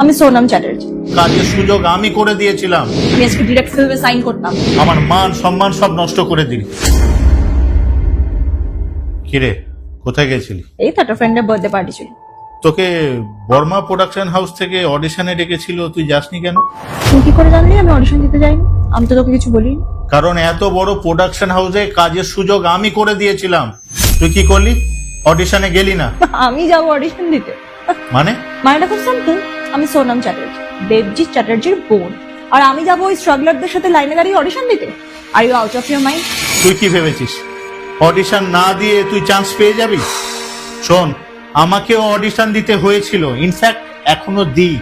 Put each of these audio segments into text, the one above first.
আমি সোনাম চ্যাটার্জি। কাজের সুযোগ আমি করে দিয়েছিলাম। আমি আজকে ডিরেক্ট ফিল্মে সাইন করতাম। আমার মান সম্মান সব নষ্ট করে দিলি। কিরে, কোথায় গেছিলি? এই তো একটা ফ্রেন্ডের বার্থডে পার্টি ছিল। তোকে বর্মা প্রোডাকশন হাউস থেকে অডিশনে ডেকেছিল, তুই যাসনি কেন? তুই কি করে জানলি আমি অডিশন দিতে যাইনি? আমি তো তোকে কিছু বলিনি। কারণ এত বড় প্রোডাকশন হাউসে কাজের সুযোগ আমি করে দিয়েছিলাম। তুই কি করলি? অডিশনে গেলি না। আমি যাবো অডিশন দিতে? মানে মানেটা খুব সিম্পল। আমি সোনাম চ্যাটার্জি, দেবজিৎ চ্যাটার্জির বোন, আর আমি যাবো ওই স্ট্রাগলারদের সাথে লাইনে দাঁড়িয়ে অডিশন দিতে? Are you out of your mind? তুই কি ভেবেছিস অডিশন না দিয়ে তুই চান্স পেয়ে যাবি? শোন, আমাকেও অডিশন দিতে হয়েছিল, ইনফ্যাক্ট এখনো দিই।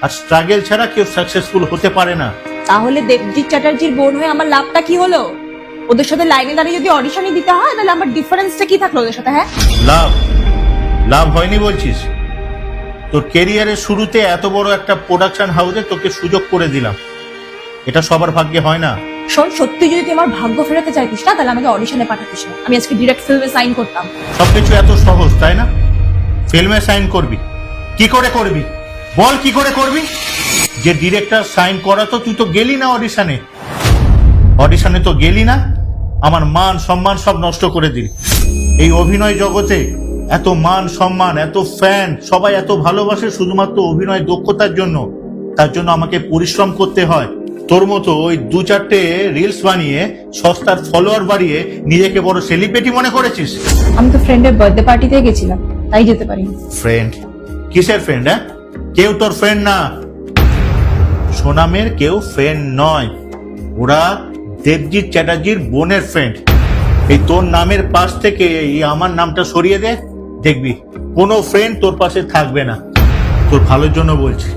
আর স্ট্রাগল ছাড়া কেউ সাকসেসফুল হতে পারে না। তাহলে দেবজিৎ চ্যাটার্জির বোন হয়ে আমার লাভটা কি হলো? ওদের সাথে লাইনে দাঁড়িয়ে যদি অডিশনই দিতে হয় তাহলে আমার ডিফারেন্সটা কি থাকলো ওদের সাথে? হ্যাঁ, লাভ লাভ হয়নি বলছিস? তোর ক্যারিয়ারের শুরুতে এত বড় একটা প্রোডাকশন হাউসে তোকে সুযোগ করে দিলাম, এটা সবার ভাগ্যে হয় না। শোন, সত্যি যদি তুই আমার ভাগ্য ফেরাতে চাইতিস না তাহলে আমাকে অডিশনে পাঠাতিস না। আমি আজকে ডিরেক্ট ফিল্মে সাইন করতাম। সবকিছু এত সহজ তাই না? ফিল্মে সাইন করবি? কি করে করবি বল, কি করে করবি? যে ডিরেক্টর সাইন করাতো তুই তো গেলি না অডিশনে। অডিশনে তো গেলি না, আমার মান সম্মান সব নষ্ট করে দিলি। এই অভিনয় জগতে এত মান সম্মান, এত ফ্যান, সবাই এত ভালোবাসে শুধুমাত্র অভিনয় দক্ষতার জন্য। তার জন্য আমাকে পরিশ্রম করতে হয়। তোর মতো ওই দু চারটে রিলস বানিয়ে সস্তার ফলোয়ার বাড়িয়ে নিজেকে বড় সেলিব্রিটি মনে করেছিস? আমি তো ফ্রেন্ডের বার্থডে পার্টিতে গেছিলাম, তাই যেতে পারিনি। ফ্রেন্ড? কিসের ফ্রেন্ড? হ্যাঁ, কেউ তোর ফ্রেন্ড না। সোনামের কেউ ফ্রেন্ড নয়, ওরা দেবজিৎ চ্যাটার্জির বোনের ফ্রেন্ড। এই তোর নামের পাশ থেকে এই আমার নামটা সরিয়ে দে, দেখবি কোনো ফ্রেন্ড তোর পাশে থাকবে না। তোর ভালোর জন্য বলছি,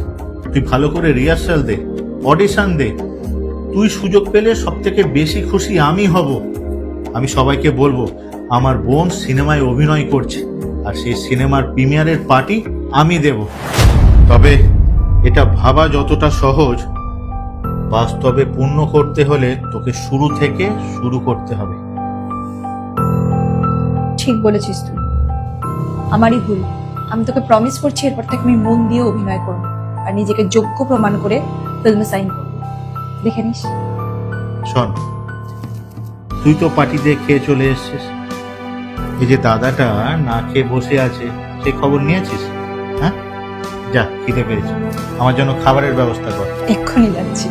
তুই ভালো করে রিহার্সাল দে, অডিশন দে। তুই সুযোগ পেলে সব থেকে বেশি খুশি আমি হব। আমি সবাইকে বলবো আমার বোন সিনেমায় অভিনয় করছে, আর সেই সিনেমার প্রিমিয়ারের পার্টি আমি দেব। তবে এটা ভাবা যতটা সহজ, বাস্তবে পূর্ণ করতে হলে তোকে শুরু থেকে শুরু করতে হবে। ঠিক বলেছিস তুই, আমারই ভুল। আমি তোকে প্রমিস করছি এরপর থেকে আমি মন দিয়ে অভিনয় করবো আর নিজেকে যোগ্য প্রমাণ করে ফিল্মে সাইন করবো। দেখে নিস। শোন, তুই তো পার্টিতে খেয়ে চলে এসছিস, এই যে দাদাটা না খেয়ে বসে আছে সেই খবর নিয়েছিস? হ্যাঁ, যা, খিদে পেয়েছে, আমার জন্য খাবারের ব্যবস্থা কর। এক্ষুনি যাচ্ছি।